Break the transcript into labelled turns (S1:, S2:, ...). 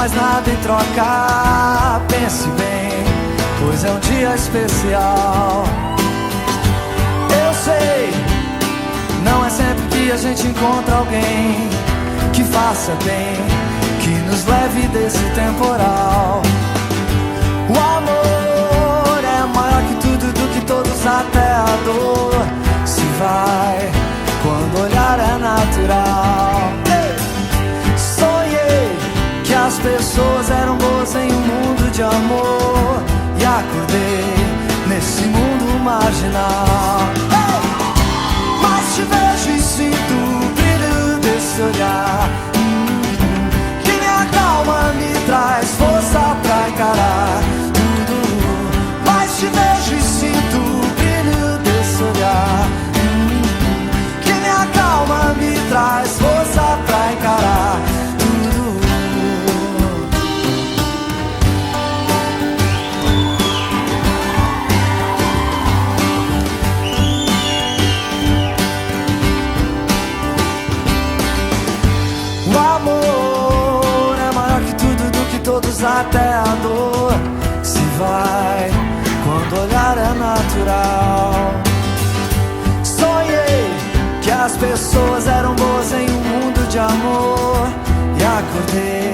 S1: mais nada em troca. Pense bem, pois é um dia especial. Eu sei, não é sempre que a gente encontra alguém que faça bem, que nos leve desse temporal. O amor é maior que tudo, do que todos, até a dor se vai quando o olhar é natural. Sonhei que as pessoas eram boas em um mundo de amor, e acordei nesse mundo marginal. Mas te vejo e sinto o brilho desse olhar, que me acalma, me traz força pra encarar tudo. Mas te vejo e sinto o brilho desse olhar, que me acalma, me traz força pra encarar tudo. O amor é maior que tudo, do que todos, até a dor se vai quando o olhar é natural. Sonhei que as pessoas eram boas em um mundo de amor, e acordei